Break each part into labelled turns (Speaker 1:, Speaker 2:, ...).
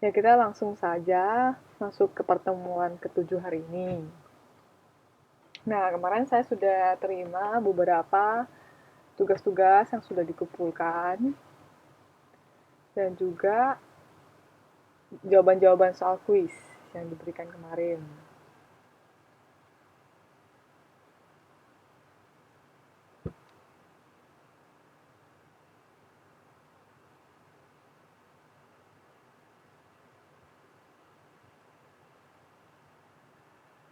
Speaker 1: Ya, kita langsung saja masuk ke pertemuan ketujuh hari ini. Nah, kemarin saya sudah terima beberapa tugas-tugas yang sudah dikumpulkan dan juga jawaban-jawaban soal kuis yang diberikan kemarin.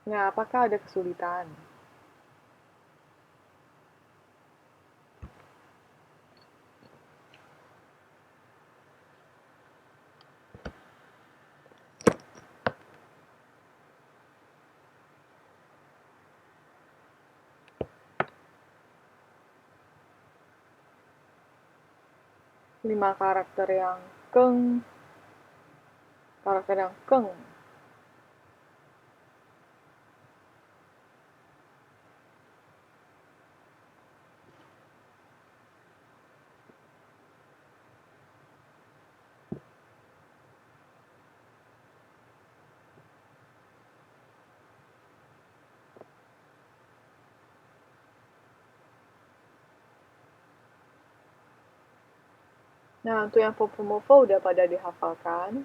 Speaker 1: Nah, apakah ada kesulitan? 5 karakter yang keng, karakter yang keng. Nah, untuk yang Popomovo udah pada dihafalkan.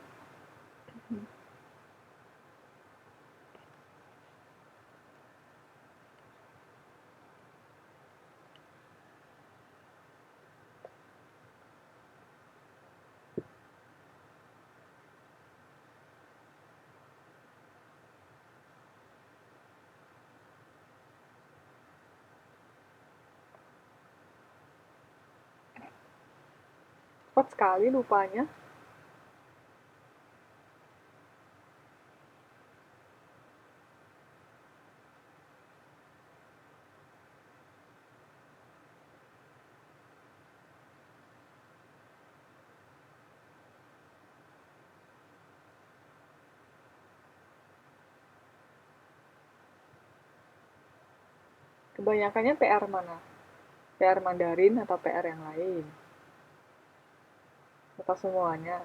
Speaker 1: Cepat sekali lupanya. Kebanyakannya PR mana? PR Mandarin atau PR yang lain? Atau semuanya?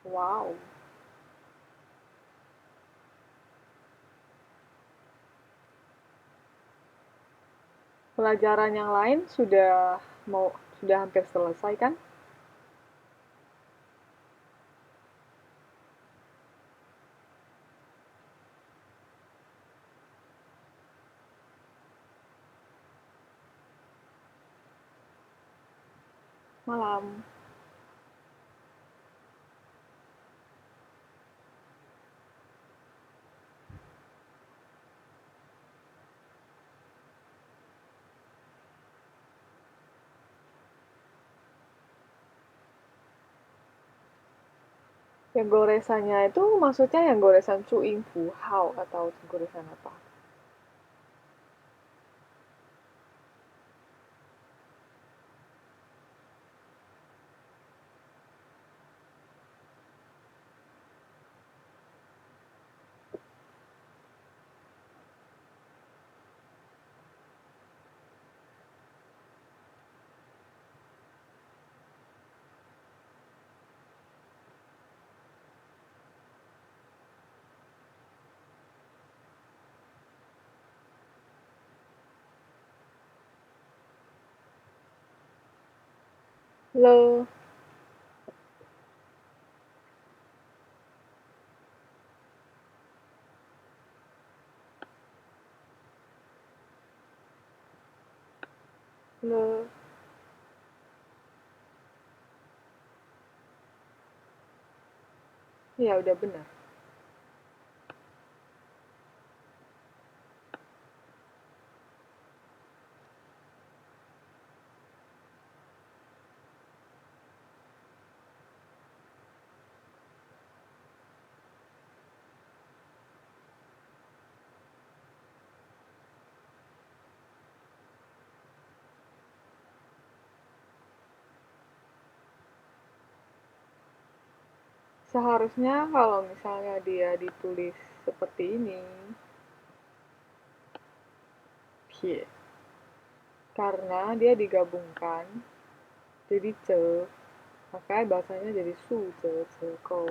Speaker 1: Wow. Pelajaran yang lain sudah hampir selesai kan? Malam. Yang goresannya itu maksudnya yang goresan cuing fu hao atau goresan apa? Le, le. Ya udah benar. Seharusnya kalau misalnya dia ditulis seperti ini, pie, karena dia digabungkan jadi ce, makanya bahasanya jadi su ce ce kou.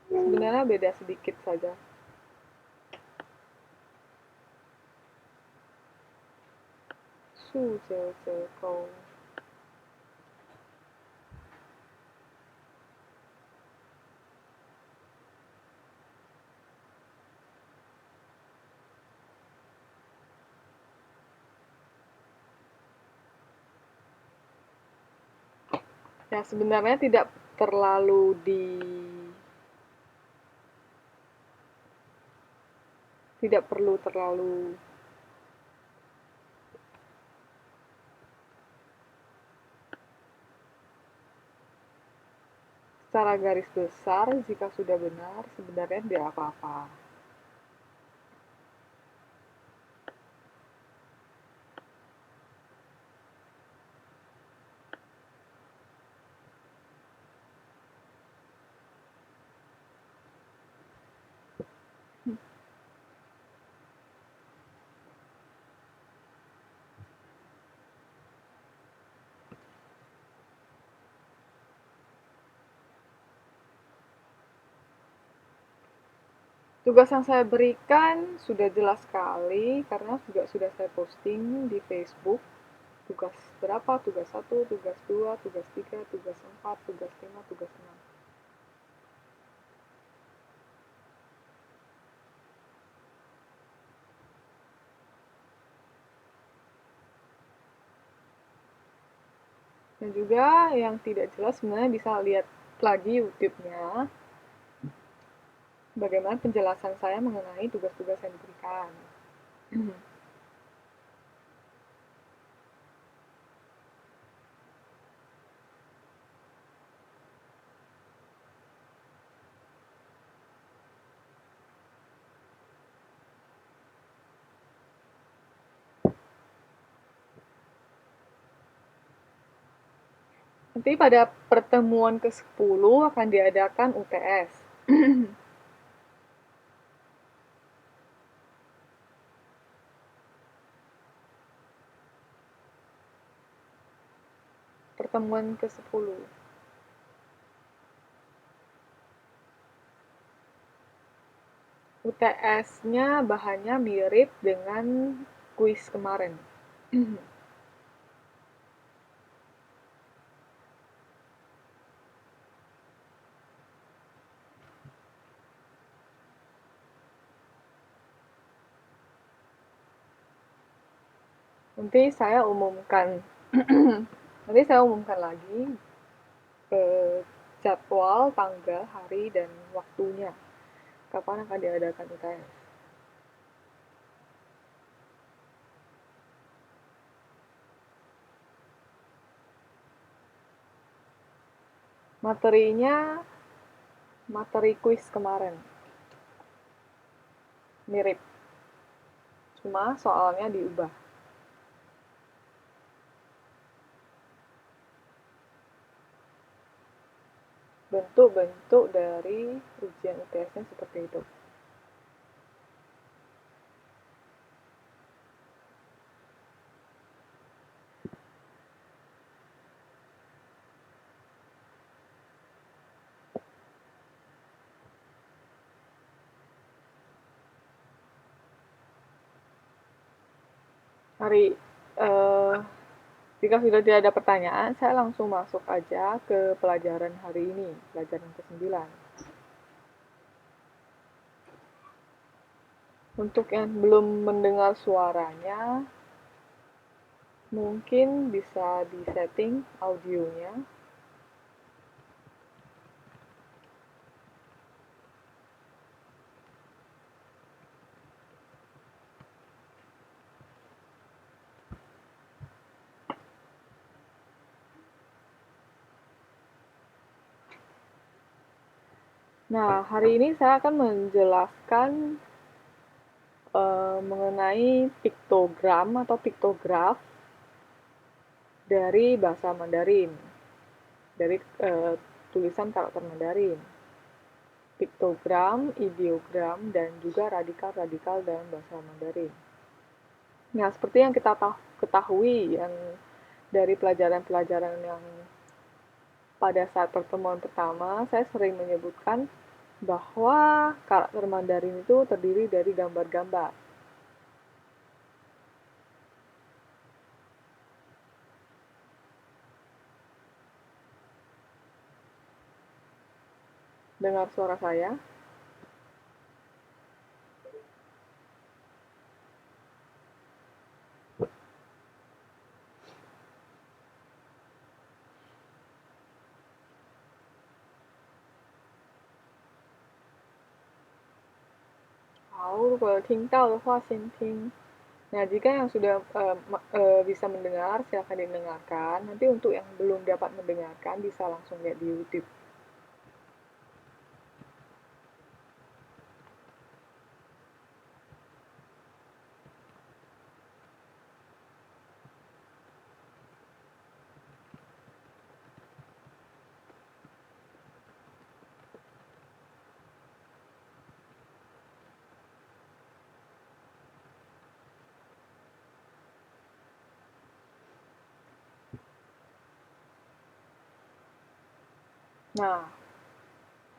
Speaker 1: Sebenarnya beda sedikit saja. Su ce ce kou. Ya sebenarnya tidak perlu terlalu secara garis besar. Jika sudah benar sebenarnya tidak apa-apa. Tugas yang saya berikan sudah jelas sekali karena juga sudah saya posting di Facebook. Tugas berapa? Tugas 1, tugas 2, tugas 3, tugas 4, tugas 5, tugas 6. Dan juga yang tidak jelas sebenarnya bisa lihat lagi YouTube-nya. Bagaimana penjelasan saya mengenai tugas-tugas yang diberikan. Nanti pada pertemuan ke-10 akan diadakan UTS. Pertemuan ke-10. UTS-nya bahannya mirip dengan kuis kemarin. Nanti saya umumkan nanti saya umumkan lagi jadwal, tanggal, hari, dan waktunya. Kapan akan diadakan UTS. Materinya materi kuis kemarin. Mirip. Cuma soalnya diubah. Bentuk-bentuk dari ujian UTS-nya seperti itu. Hari jika sudah tidak ada pertanyaan, saya langsung masuk aja ke pelajaran hari ini, pelajaran ke-9. Untuk yang belum mendengar suaranya, mungkin bisa disetting audionya. Nah, hari ini saya akan menjelaskan mengenai piktogram atau piktograf dari bahasa Mandarin, dari tulisan karakter Mandarin. Piktogram, ideogram, dan juga radikal-radikal dalam bahasa Mandarin. Nah, seperti yang kita ketahui, yang dari pelajaran-pelajaran yang pada saat pertemuan pertama, saya sering menyebutkan bahwa karakter Mandarin itu terdiri dari gambar-gambar. Dengar suara saya? Hao, 如果听到的话先听. Nah, jika yang sudah bisa mendengar, silakan didengarkan. Nanti untuk yang belum dapat mendengarkan, bisa langsung lihat di YouTube. Nah,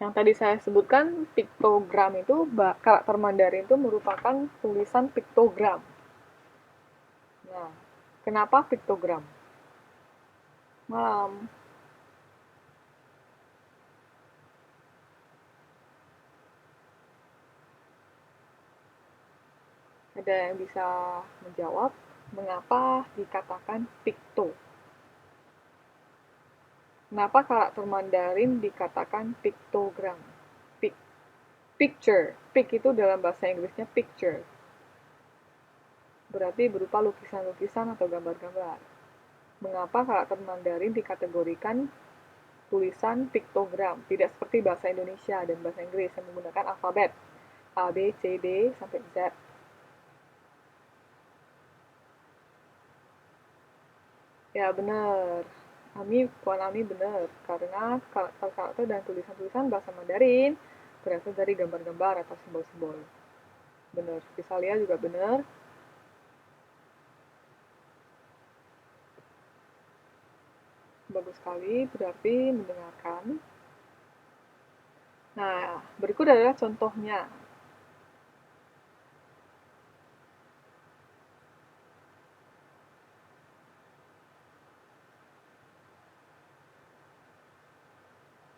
Speaker 1: yang tadi saya sebutkan piktogram itu, karakter Mandarin itu merupakan tulisan piktogram. Nah, kenapa piktogram? Malam. Ada yang bisa menjawab mengapa dikatakan pikto? Kenapa karakter Mandarin dikatakan piktogram? Picture. Pic itu dalam bahasa Inggrisnya picture. Berarti berupa lukisan-lukisan atau gambar-gambar. Mengapa karakter Mandarin dikategorikan tulisan piktogram, tidak seperti bahasa Indonesia dan bahasa Inggris yang menggunakan alfabet A, B, C, D, sampai Z. Ya, benar. Puan Ami benar, karena karakter-karakter dan tulisan-tulisan bahasa Mandarin berasal dari gambar-gambar atau simbol-simbol. Benar. Visalia juga benar. Bagus sekali, berarti mendengarkan. Nah, berikut adalah contohnya.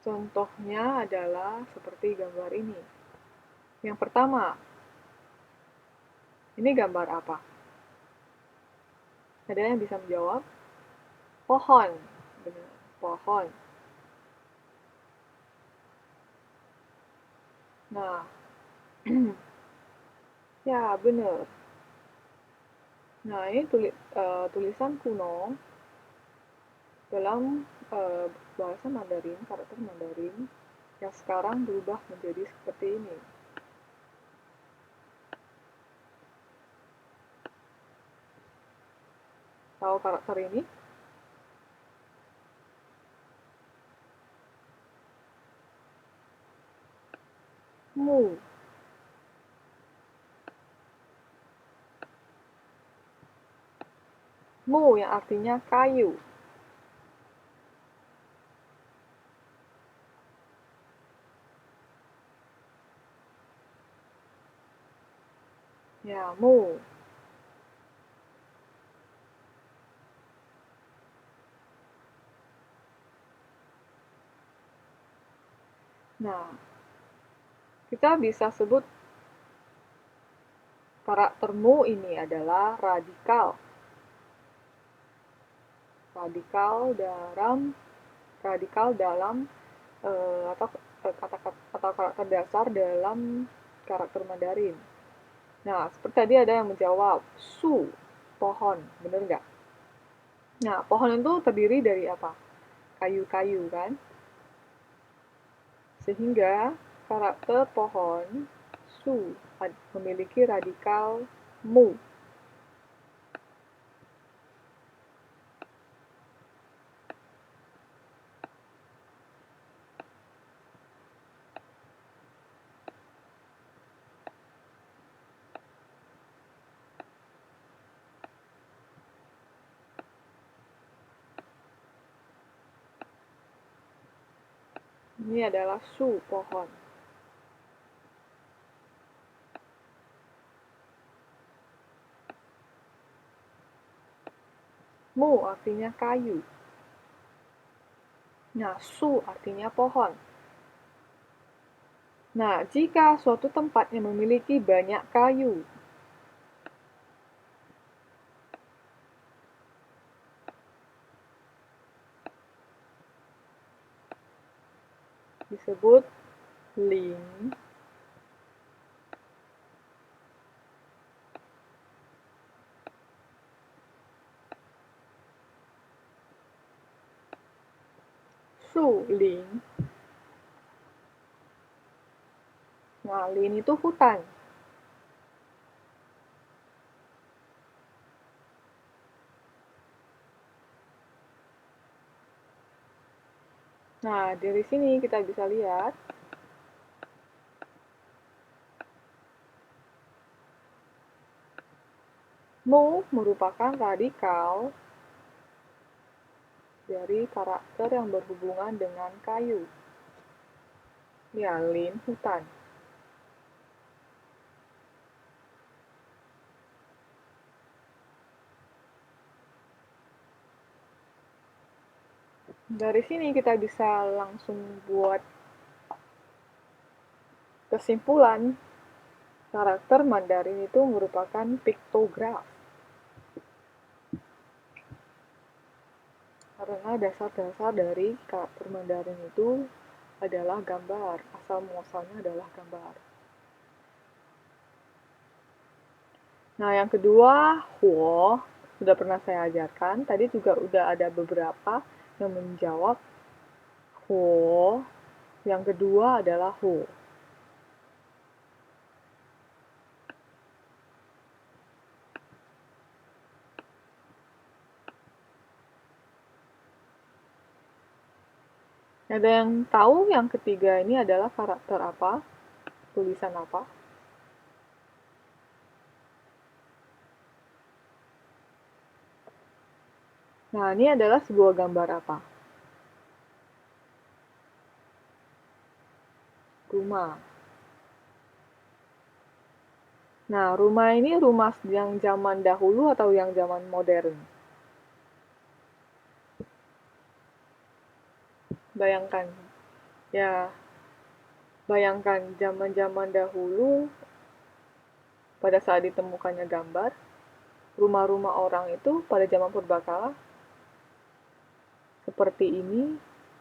Speaker 1: Contohnya adalah seperti gambar ini. Yang pertama, ini gambar apa? Ada yang bisa menjawab? Pohon. Benar, pohon. Nah, ya benar. Nah, ini tulisan kuno dalam bahasa Mandarin, karakter Mandarin, yang sekarang berubah menjadi seperti ini. Tahu karakter ini? Mu. Mu yang artinya kayu. Ya, mu. Nah, kita bisa sebut karakter mu ini adalah radikal. Radikal dalam atau karakter dasar dalam karakter Mandarin. Nah, seperti tadi ada yang menjawab, su, pohon, bener nggak? Nah, pohon itu terdiri dari apa? Kayu-kayu kan? Sehingga karakter pohon su memiliki radikal mu. Ini adalah su, pohon. Mu artinya kayu. Nah, su artinya pohon. Nah, jika suatu tempat yang memiliki banyak kayu, disebut ling. Su ling. Nah, lin itu hutan. Nah, dari sini kita bisa lihat mu merupakan radikal dari karakter yang berhubungan dengan kayu. Ya, lin, hutan. Dari sini kita bisa langsung buat kesimpulan karakter Mandarin itu merupakan piktograf. Karena dasar-dasar dari karakter Mandarin itu adalah gambar, asal muasalnya adalah gambar. Nah, yang kedua, huo, sudah pernah saya ajarkan. Tadi juga udah ada beberapa yang menjawab huo. Yang kedua adalah hu. Ada yang tahu yang ketiga ini adalah karakter apa? Tulisan apa? Nah, ini adalah sebuah gambar apa? Rumah. Nah, rumah ini rumah yang zaman dahulu atau yang zaman modern? Bayangkan, ya, bayangkan zaman-zaman dahulu pada saat ditemukannya gambar, rumah-rumah orang itu pada zaman purbakala seperti ini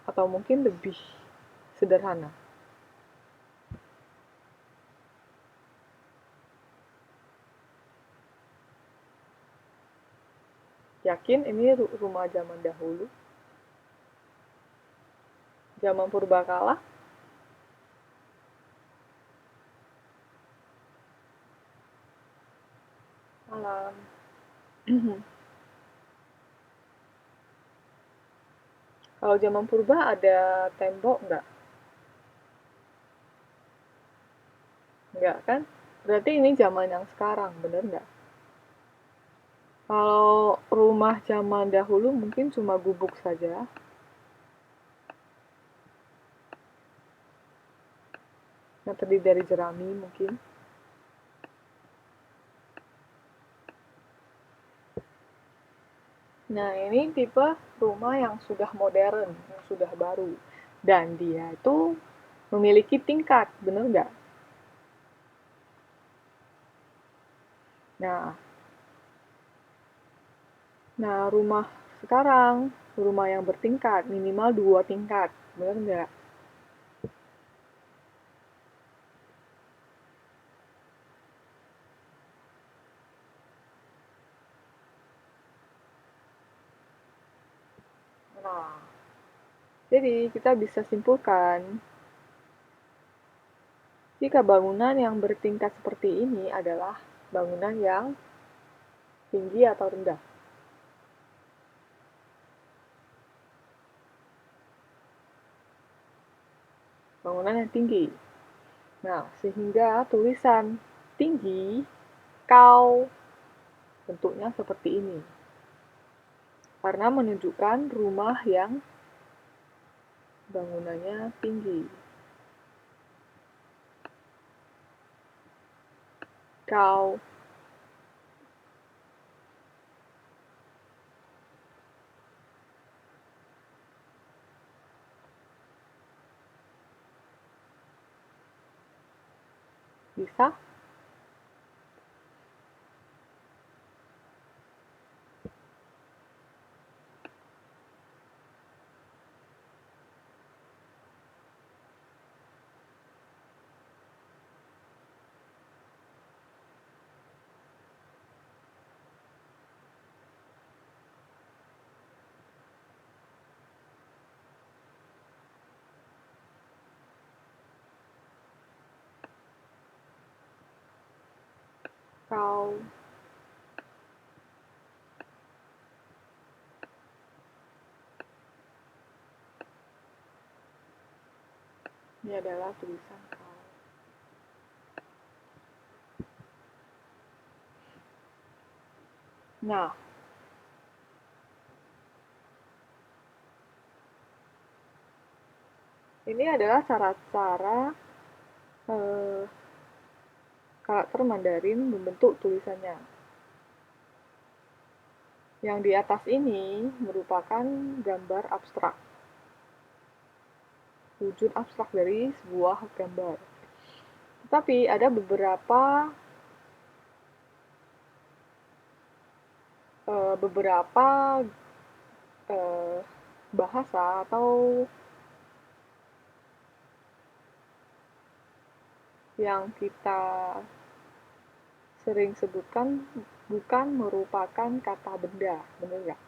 Speaker 1: atau mungkin lebih sederhana. Yakin ini rumah zaman dahulu? Zaman purbakala? Malam. Kalau zaman purba ada tembok nggak? Nggak kan? Berarti ini zaman yang sekarang, bener nggak? Kalau rumah zaman dahulu mungkin cuma gubuk saja. Yang terdiri dari jerami mungkin. Nah, ini tipe rumah yang sudah modern, yang sudah baru. Dan dia itu memiliki tingkat, bener nggak? Nah, rumah sekarang, rumah yang bertingkat, minimal 2 tingkat, bener nggak? Nah, jadi kita bisa simpulkan, jika bangunan yang bertingkat seperti ini adalah bangunan yang tinggi atau rendah. Bangunan yang tinggi. Nah, sehingga tulisan tinggi, kau, bentuknya seperti ini. Karena menunjukkan rumah yang bangunannya tinggi. Kau bisa? Kau ini adalah tulisan kau. Nah, ini adalah cara-cara karakter Mandarin membentuk tulisannya. Yang di atas ini merupakan gambar abstrak, wujud abstrak dari sebuah gambar. Tetapi ada beberapa bahasa atau yang kita sering sebutkan bukan merupakan kata benda, benar nggak?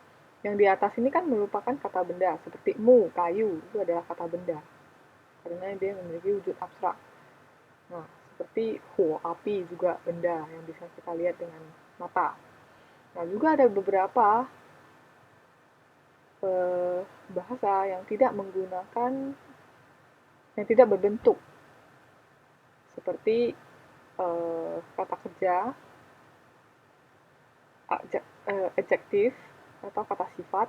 Speaker 1: Yang di atas ini kan merupakan kata benda, seperti mu, kayu, itu adalah kata benda, karena dia memiliki wujud abstrak. Nah, seperti huo, api juga benda yang bisa kita lihat dengan mata. Nah, juga ada beberapa bahasa yang tidak menggunakan, yang tidak berbentuk, seperti kata kerja, adjektif, atau kata sifat,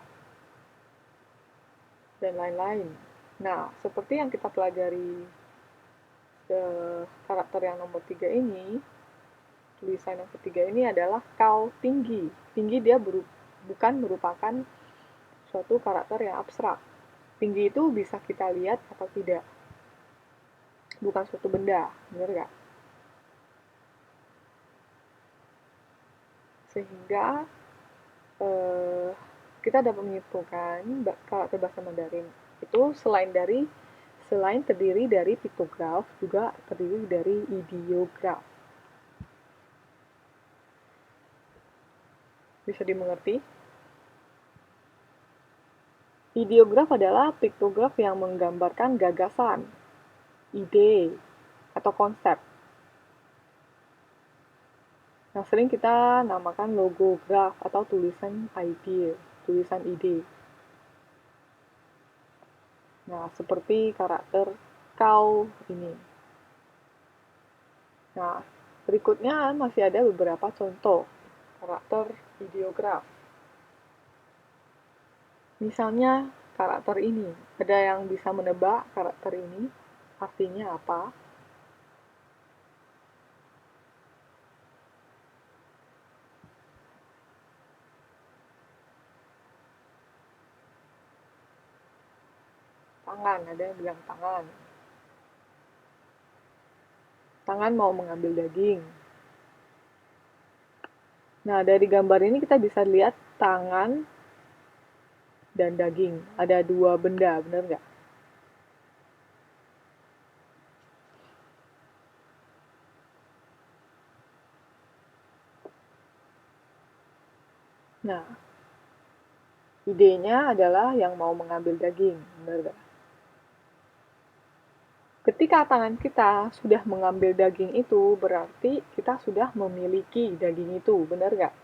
Speaker 1: dan lain-lain. Nah, seperti yang kita pelajari karakter yang nomor 3 ini, tulisan yang ketiga ini adalah kau tinggi. Tinggi dia bukan merupakan suatu karakter yang abstrak. Tinggi itu bisa kita lihat atau tidak. Bukan suatu benda, benar nggak? Sehingga kita dapat menyimpulkan karakter bahasa Mandarin itu selain terdiri dari piktograf, juga terdiri dari ideograf. Bisa dimengerti? Ideograf adalah piktograf yang menggambarkan gagasan, ide, atau konsep. Yang sering kita namakan logograf atau tulisan ide, tulisan ide. Nah, seperti karakter kau ini. Nah, berikutnya masih ada beberapa contoh karakter ideograf. Misalnya karakter ini. Ada yang bisa menebak karakter ini artinya apa? Tangan, ada yang bilang tangan. Tangan mau mengambil daging. Nah, dari gambar ini kita bisa lihat tangan dan daging. Ada dua benda, benar nggak? Nah, idenya adalah yang mau mengambil daging, benar nggak? Ketika tangan kita sudah mengambil daging itu, berarti kita sudah memiliki daging itu, benar nggak?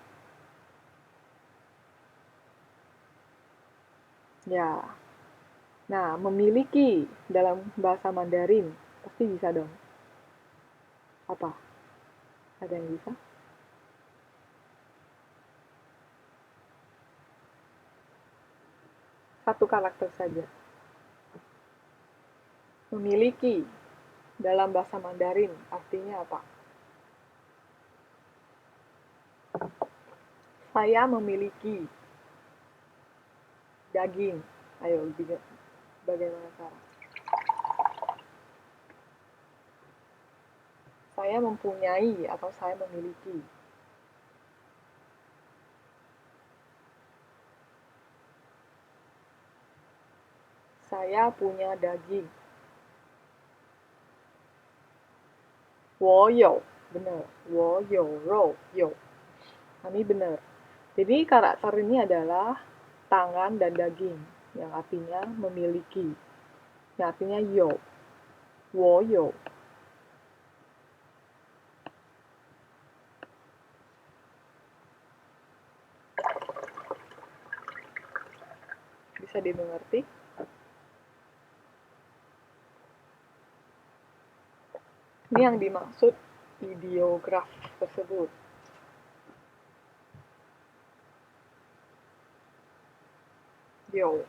Speaker 1: Ya. Nah, memiliki dalam bahasa Mandarin, pasti bisa dong. Apa? Ada yang bisa? Satu karakter saja. Memiliki dalam bahasa Mandarin artinya apa? Saya memiliki daging. Ayo, bagaimana cara? Saya mempunyai atau saya memiliki. Saya punya daging. 我有 benar. 我有肉有. Ini benar. Jadi karakter ini adalah tangan dan daging yang artinya memiliki. Yang artinya yo. 我有. Bisa dimengerti? Ini yang dimaksud ideograf tersebut. Yo.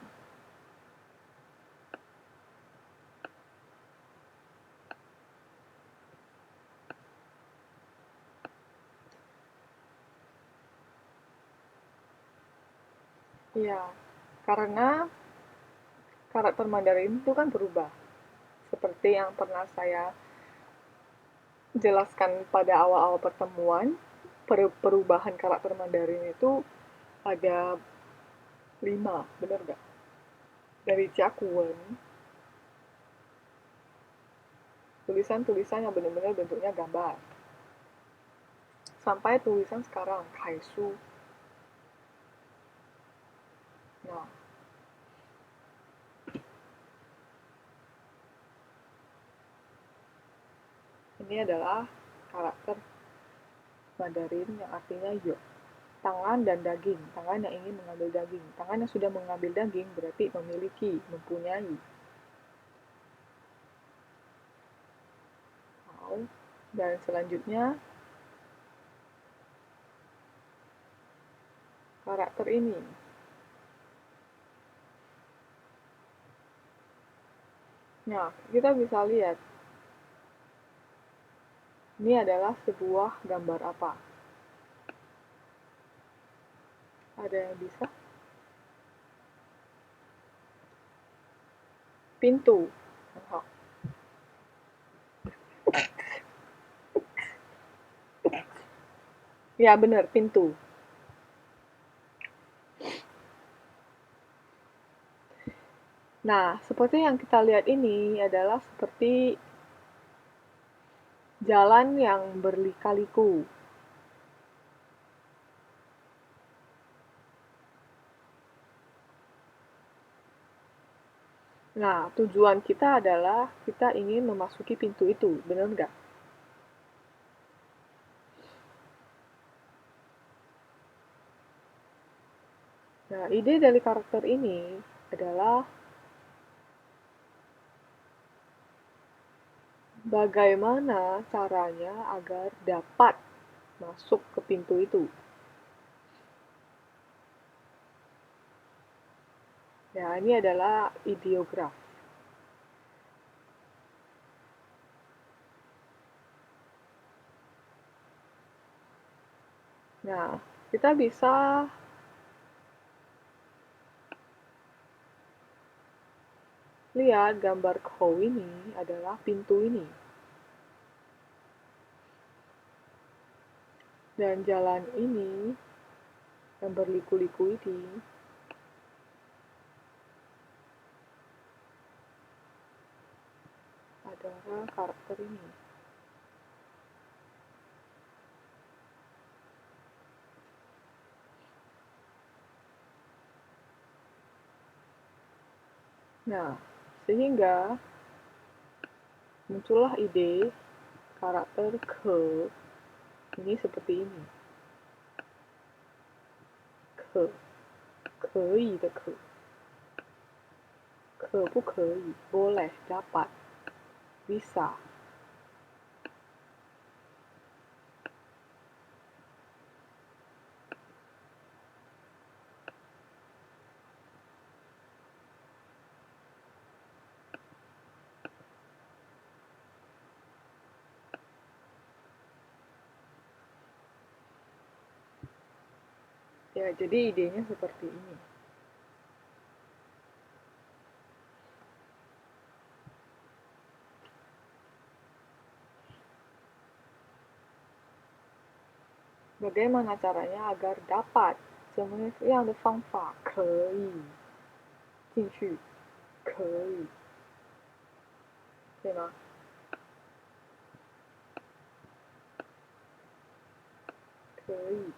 Speaker 1: Iya, karena karakter Mandarin itu kan berubah. Seperti yang pernah saya jelaskan pada awal-awal pertemuan, perubahan karakter Mandarin itu ada 5, bener nggak? Dari Jiakuwen, tulisan-tulisan yang benar-benar bentuknya gambar, sampai tulisan sekarang, Kaisu. Nah, ini adalah karakter Mandarin yang artinya yo. Tangan dan daging. Tangan yang ingin mengambil daging. Tangan yang sudah mengambil daging berarti memiliki, mempunyai. Dan selanjutnya, karakter ini. Nah, kita bisa lihat. Ini adalah sebuah gambar apa? Ada yang bisa? Pintu. Ya, benar, pintu. Nah, seperti yang kita lihat ini adalah seperti jalan yang berlika-liku. Nah, tujuan kita adalah kita ingin memasuki pintu itu, benar nggak? Nah, ide dari karakter ini adalah bagaimana caranya agar dapat masuk ke pintu itu. Ya, ini adalah ideograf. Nah, kita bisa lihat gambar kou ini adalah pintu ini. Dan jalan ini yang berliku-liku ini adalah karakter ini. Nah, sehingga muncullah ide karakter ke ini seperti ini. Ke, 可以的可. 可不可以? Boleh, dapat, bisa. Ya, jadi idenya seperti ini. Bagaimana caranya agar dapat? 怎么样的方法可以进去？可以，对吗？可以。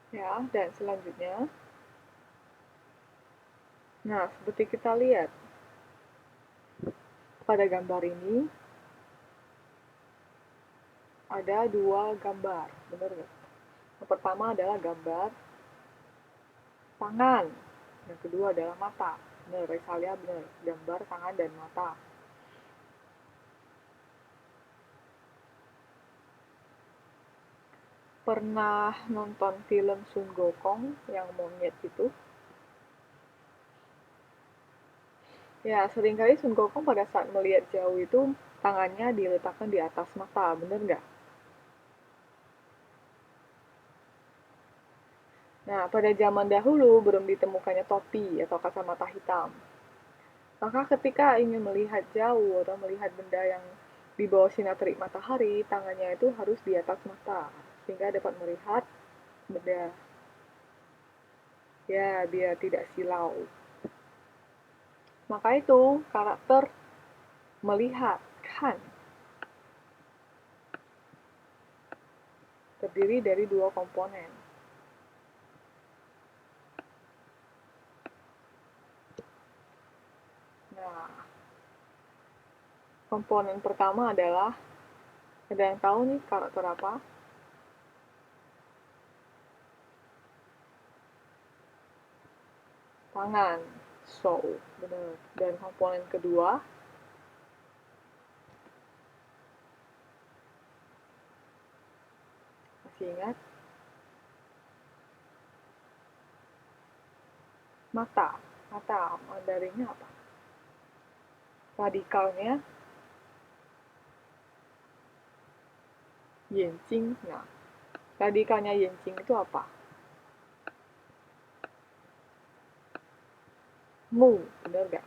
Speaker 1: Ya, dan selanjutnya, nah seperti kita lihat pada gambar ini ada dua gambar, benar nggak? Yang pertama adalah gambar tangan, yang kedua adalah mata. Benar, Resalia benar, gambar tangan dan mata. Pernah nonton film Sun Gokong yang monyet itu? Ya, seringkali Sun Gokong pada saat melihat jauh itu tangannya diletakkan di atas mata, bener nggak? Nah, pada zaman dahulu belum ditemukannya topi atau kacamata hitam. Maka ketika ingin melihat jauh atau melihat benda yang di bawah sinar terik matahari, tangannya itu harus di atas mata, sehingga dapat melihat benda. Ya, biar tidak silau. Maka itu karakter melihat, kan, terdiri dari dua komponen. Nah, komponen pertama adalah, ada yang tahu nih karakter apa? Tangan, so, benar. Dan komponen kedua, masih ingat? Mata. Mata, Mandarinnya apa? Radikalnya, 眼睛. Nah, radikalnya 眼睛 itu apa? Mu, benar gak?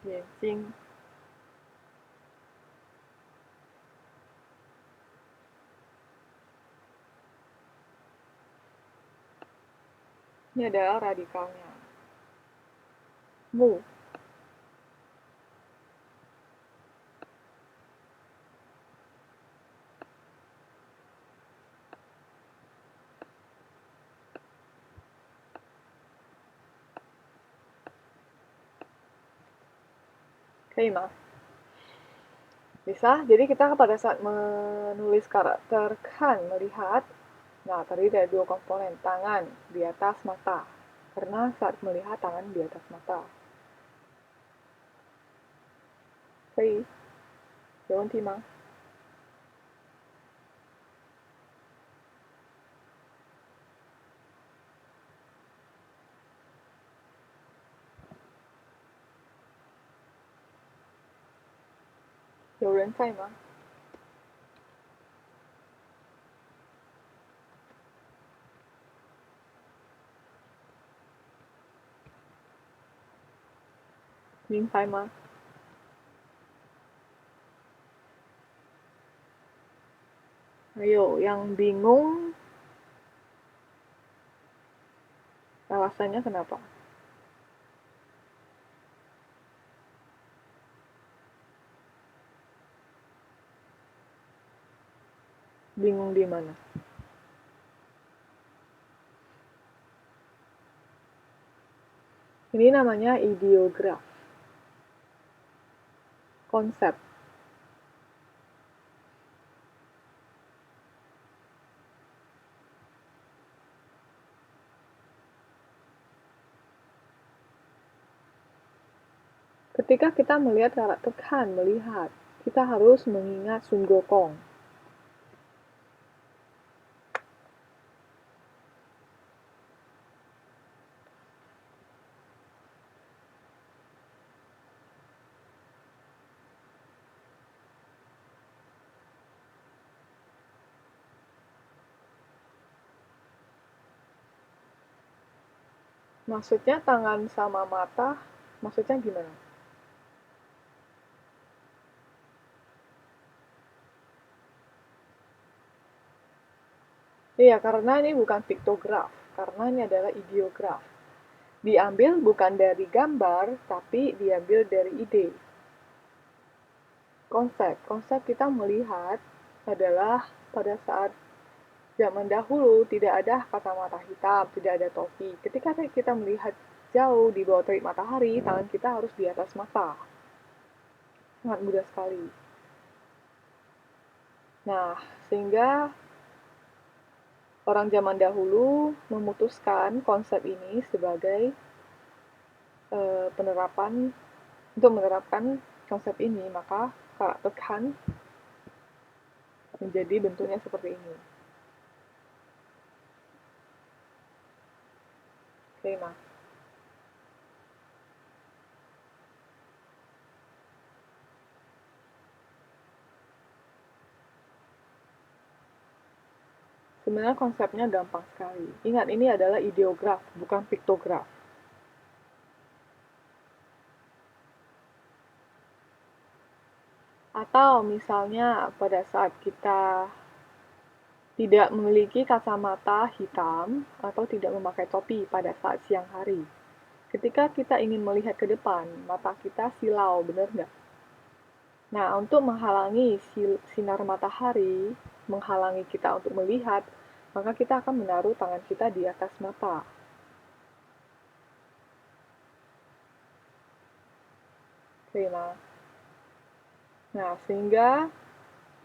Speaker 1: 眼睛. Ini adalah radikalnya. Mu. Terima. Bisa, jadi kita pada saat menulis karakter kan, melihat, nah tadi ada dua komponen, tangan di atas mata. Karena saat melihat tangan di atas mata. 可以，有问题吗？有人在吗？明白吗？还有yang bingung alasannya kenapa? Bingung di mana? Ini namanya ideograf, konsep. Ketika kita melihat karakter Khan melihat, kita harus mengingat Sun Gokong. Maksudnya tangan sama mata, maksudnya gimana? Iya, karena ini bukan piktograf, karena ini adalah ideograf. Diambil bukan dari gambar, tapi diambil dari ide. Konsep. Konsep kita melihat adalah pada saat zaman dahulu tidak ada kacamata hitam, tidak ada topi. Ketika kita melihat jauh di bawah terik matahari, tangan kita harus di atas mata. Sangat mudah sekali. Nah, sehingga orang zaman dahulu memutuskan konsep ini sebagai penerapan untuk menerapkan konsep ini, maka karakter Khan menjadi bentuknya seperti ini. Oke, Mas. Sebenarnya konsepnya gampang sekali. Ingat, ini adalah ideograf, bukan piktograf. Atau misalnya pada saat kita tidak memiliki kacamata hitam atau tidak memakai topi pada saat siang hari. Ketika kita ingin melihat ke depan, mata kita silau, benar nggak? Nah, untuk menghalangi sinar matahari, menghalangi kita untuk melihat, maka kita akan menaruh tangan kita di atas mata. Oke, nah, sehingga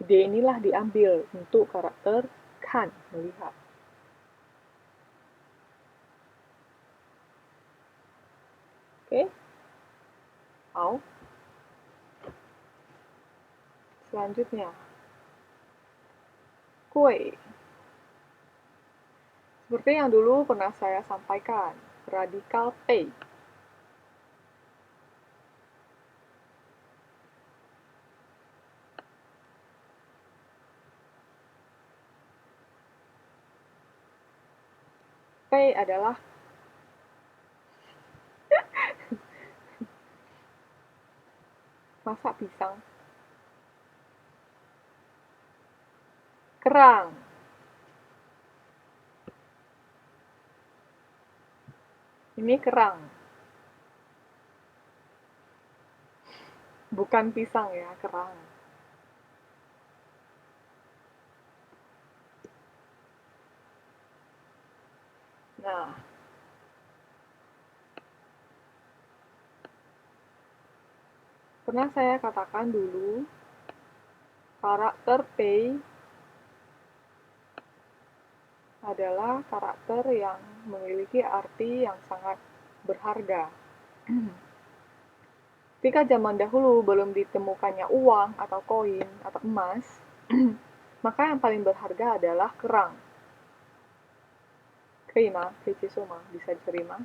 Speaker 1: ide inilah diambil untuk karakter Khan melihat. Oke, Au. Selanjutnya, kue. Seperti yang dulu pernah saya sampaikan, radikal P. P adalah masak pisang. Kerang. Ini kerang. Bukan pisang ya, kerang. Nah, pernah saya katakan dulu, karakter P adalah karakter yang memiliki arti yang sangat berharga. Ketika zaman dahulu belum ditemukannya uang atau koin atau emas, maka yang paling berharga adalah kerang. Terima, Soma, bisa diterima.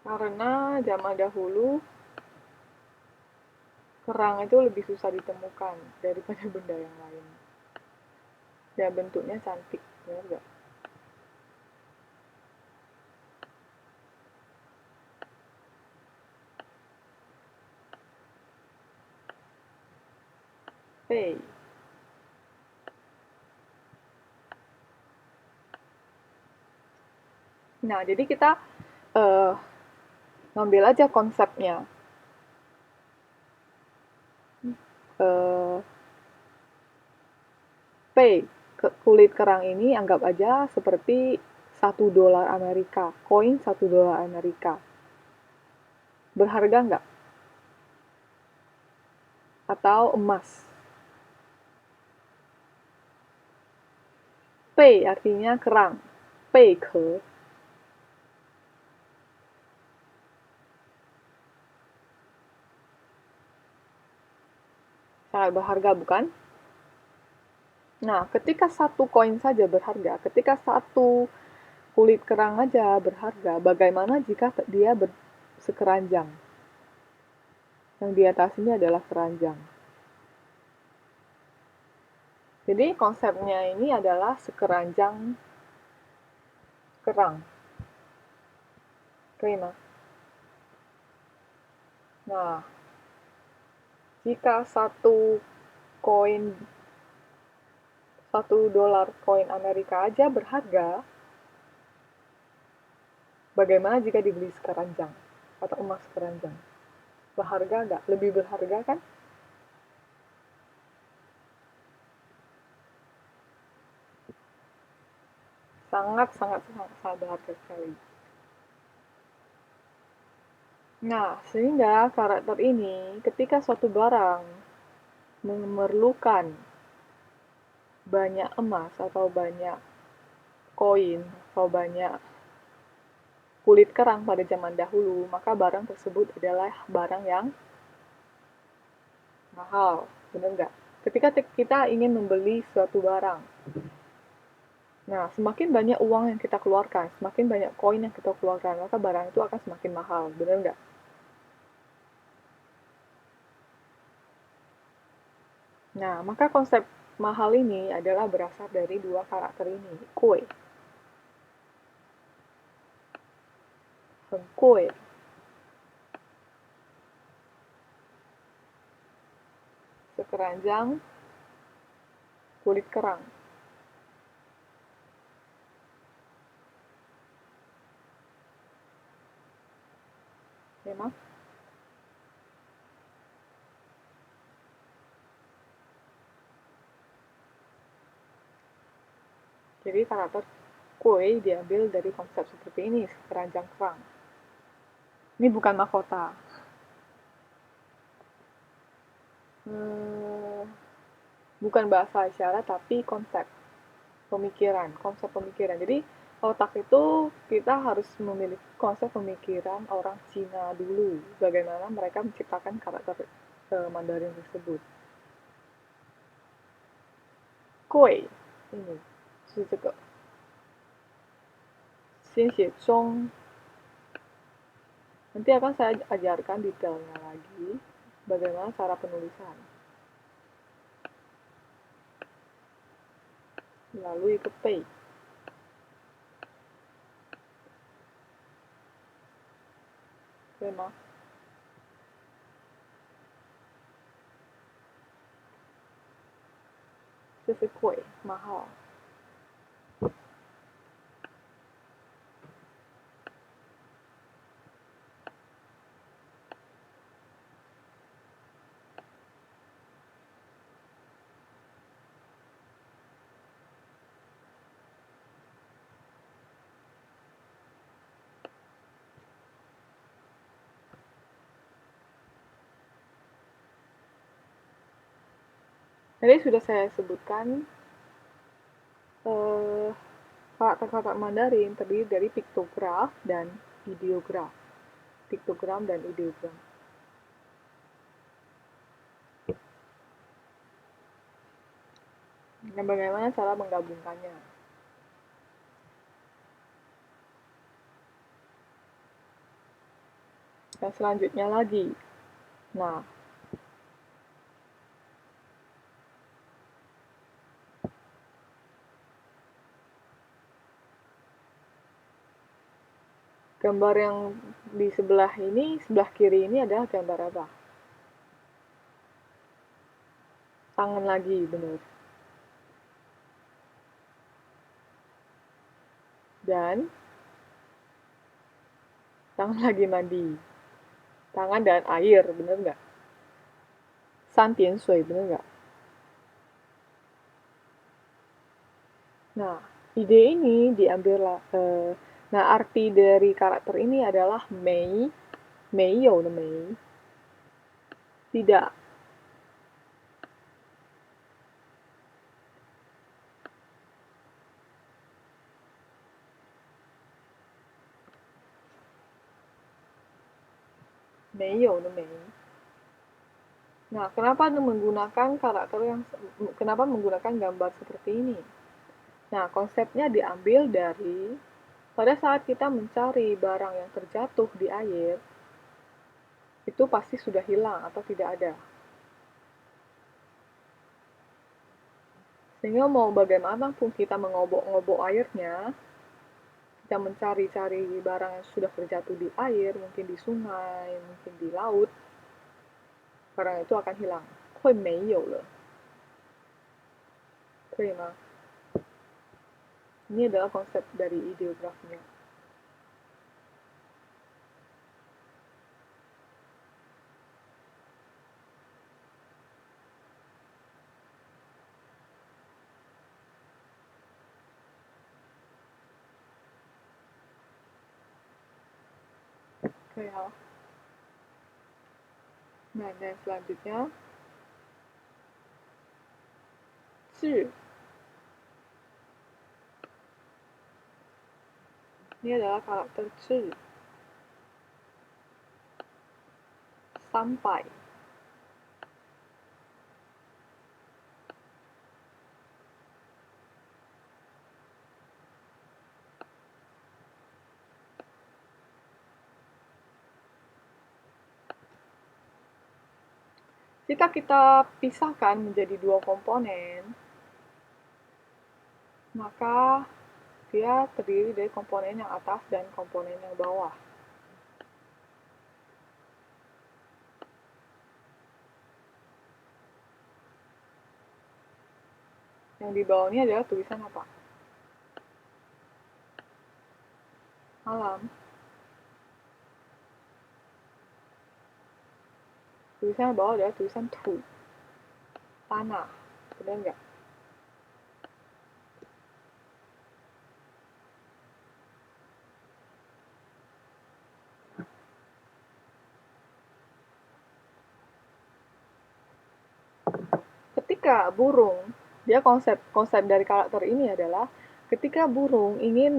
Speaker 1: Karena zaman dahulu kerang itu lebih susah ditemukan daripada benda yang lain. Dan bentuknya cantik, benar nggak? pay. Nah, jadi kita ngambil aja konsepnya. Pay, kulit kerang ini anggap aja seperti $1 Amerika, koin $1 Amerika. Berharga nggak? Atau emas? Pei artinya kerang. Pei ke. Sangat berharga, bukan? Nah, ketika satu koin saja berharga, ketika satu kulit kerang aja berharga, bagaimana jika dia sekeranjang? Yang di atas ini adalah keranjang. Jadi konsepnya ini adalah sekeranjang kerang. Terima. Nah, jika koin $1 koin Amerika aja berharga, bagaimana jika dibeli sekeranjang atau emas sekeranjang? Berharga nggak? Lebih berharga kan? Sangat berharga sekali. Nah, sehingga karakter ini ketika suatu barang memerlukan banyak emas atau banyak koin atau banyak kulit kerang pada zaman dahulu, maka barang tersebut adalah barang yang mahal. Benar nggak? Ketika kita ingin membeli suatu barang, nah, semakin banyak uang yang kita keluarkan, semakin banyak koin yang kita keluarkan, maka barang itu akan semakin mahal. Benar nggak? Nah, maka konsep mahal ini adalah berasal dari dua karakter ini, kue. Kue. Sekeranjang kulit kerang. Memang? Jadi karakter kue diambil dari konsep seperti ini, sekeranjang kerang. Ini bukan mahkota. Bukan bahasa isyarat, tapi konsep konsep pemikiran. Jadi otak itu kita harus memiliki konsep pemikiran orang Cina dulu, bagaimana mereka menciptakan karakter Mandarin tersebut. Kue ini, 是这个 先写中 Nanti akan saya ajarkan detailnya lagi bagaimana cara penulisan. Lalu ke pay. 对吗？这是贵，蛮好。Tadi sudah saya sebutkan karakter-karakter Mandarin terdiri dari piktograf dan ideograf. Piktogram dan ideogram. Dan bagaimana cara menggabungkannya? Dan selanjutnya lagi. Nah, gambar yang di sebelah ini, sebelah kiri ini adalah gambar apa? Tangan lagi, bener. Dan tangan lagi mandi. Tangan dan air, bener nggak? Santian sui, bener nggak? Nah, ide ini diambil nah, arti dari karakter ini adalah mei, mei you de mei, tidak. Mei you de mei. Nah, kenapa menggunakan gambar seperti ini? Nah, konsepnya diambil dari pada saat kita mencari barang yang terjatuh di air, itu pasti sudah hilang atau tidak ada. Sehingga mau bagaimanapun kita mengobok-ngobok airnya, kita mencari-cari barang yang sudah terjatuh di air, mungkin di sungai, mungkin di laut, barang itu akan hilang. 会没有了，可以吗？ Ini adalah konsep dari ideografinya. Oke ya. Nah, dan selanjutnya, 智. Ini adalah karakter 智. Sampai. Jika kita pisahkan menjadi dua komponen, maka dia terdiri dari komponen yang atas dan komponen yang bawah. Yang di bawah ini adalah tulisan apa? Malam. Tulisan yang bawah adalah tulisan tu, tanah. Benar nggak? Ketika burung, dia konsep dari karakter ini adalah ketika burung ingin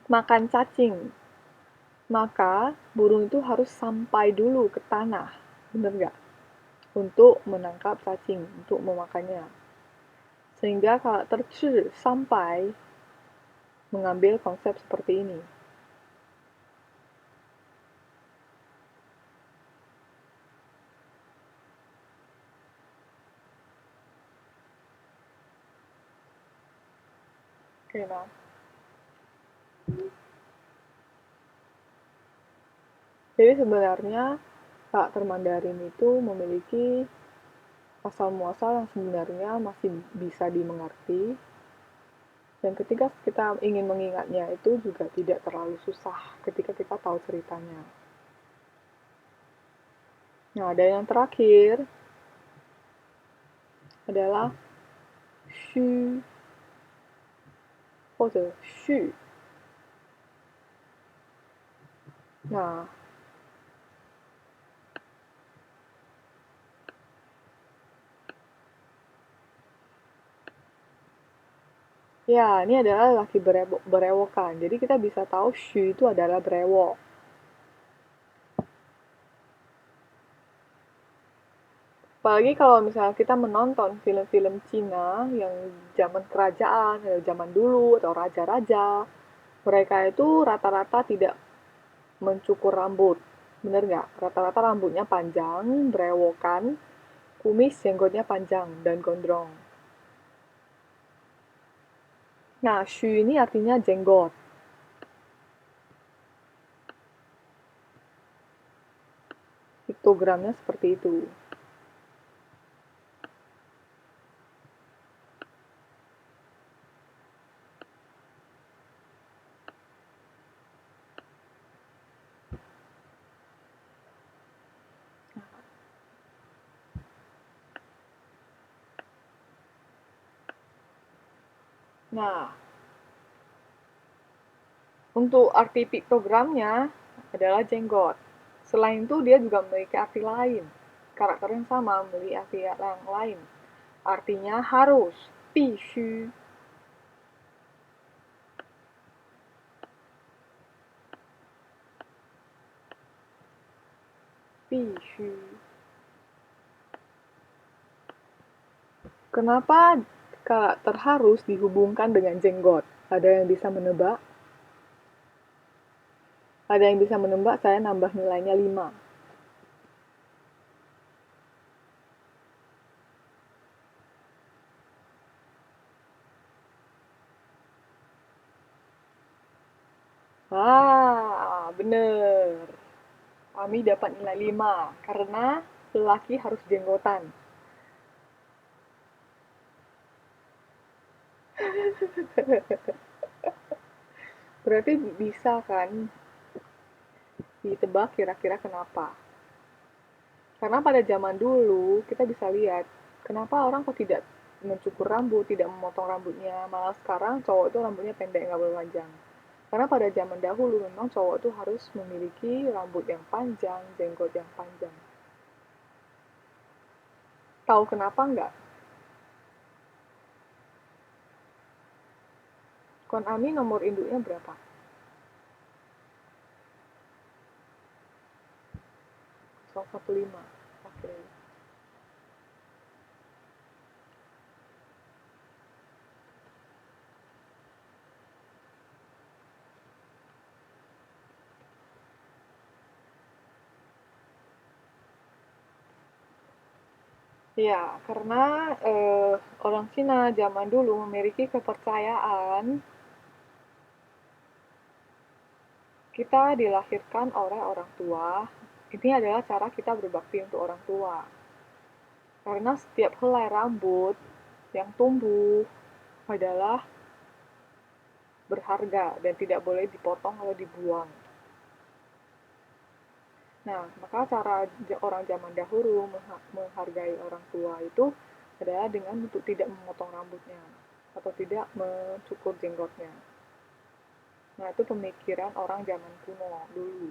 Speaker 1: makan cacing, maka burung itu harus sampai dulu ke tanah, bener nggak? Untuk menangkap cacing, untuk memakannya. Sehingga karakter ci sampai mengambil konsep seperti ini. Oke, nah. Jadi sebenarnya karakter Mandarin itu memiliki asal muasal yang sebenarnya masih bisa dimengerti, dan ketika kita ingin mengingatnya itu juga tidak terlalu susah ketika kita tahu ceritanya. Nah, dan yang terakhir adalah shu atau shu. Nah, ya, ini adalah laki berewokan. Jadi kita bisa tahu shu itu adalah berewok. Apalagi kalau misalnya kita menonton film-film Cina yang zaman kerajaan, atau zaman dulu, atau raja-raja, mereka itu rata-rata tidak mencukur rambut. Bener nggak? Rata-rata rambutnya panjang, berewokan, kumis jenggotnya panjang dan gondrong. Nah, shu ini artinya jenggot. Piktogramnya seperti itu. Nah, untuk arti piktogramnya adalah jenggot. Selain itu, dia juga memiliki arti lain. Karakter yang sama memiliki arti yang lain. Artinya harus, 必须, 必须. Kenapa karakter harus dihubungkan dengan jenggot? Ada yang bisa menebak? Ada yang bisa menebak, saya nambah nilainya 5. Ah, bener. Kami dapat nilai 5 karena lelaki harus jenggotan. Berarti bisa kan ditebak kira-kira kenapa? Karena pada zaman dulu kita bisa lihat kenapa orang kok tidak mencukur rambut, tidak memotong rambutnya, malah sekarang cowok itu rambutnya pendek nggak boleh panjang. Karena pada zaman dahulu memang cowok itu harus memiliki rambut yang panjang, jenggot yang panjang. Tahu kenapa nggak? Konami nomor induknya berapa? 015. Oke. Ya, karena orang Cina zaman dulu memiliki kepercayaan kita dilahirkan oleh orang tua. Ini adalah cara kita berbakti untuk orang tua. Karena setiap helai rambut yang tumbuh adalah berharga dan tidak boleh dipotong atau dibuang. Nah, maka cara orang zaman dahulu menghargai orang tua itu adalah dengan untuk tidak memotong rambutnya atau tidak mencukur jenggotnya. Nah, itu pemikiran orang zaman kuno dulu.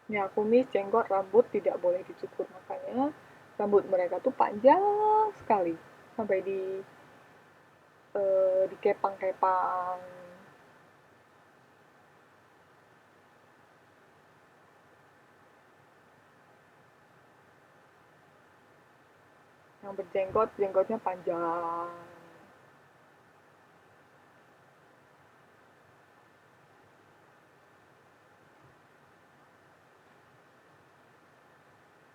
Speaker 1: Ya, kumis, jenggot, rambut tidak boleh dicukur. Makanya rambut mereka tuh panjang sekali. Sampai dikepang-kepang. Yang berjenggot, jenggotnya panjang.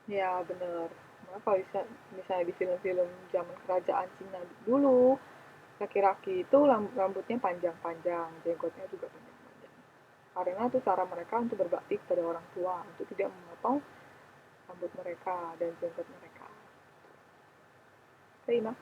Speaker 1: Ya, bener. Nah, kalau misalnya di film-film zaman kerajaan Cina dulu, laki-laki itu rambutnya panjang-panjang, jenggotnya juga panjang-panjang. Karena itu cara mereka untuk berbakti kepada orang tua, untuk tidak memotong rambut mereka dan jenggot mereka. Terima.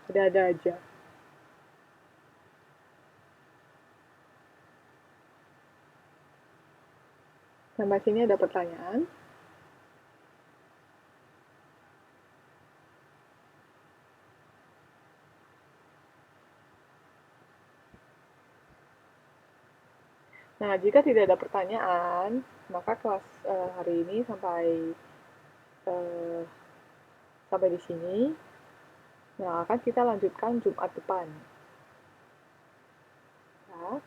Speaker 1: Ada-ada aja. Sampai sini ada pertanyaan. Nah, jika tidak ada pertanyaan, maka kelas hari ini uh, sampai di sini. Nah, akan kita lanjutkan Jumat depan. Ya.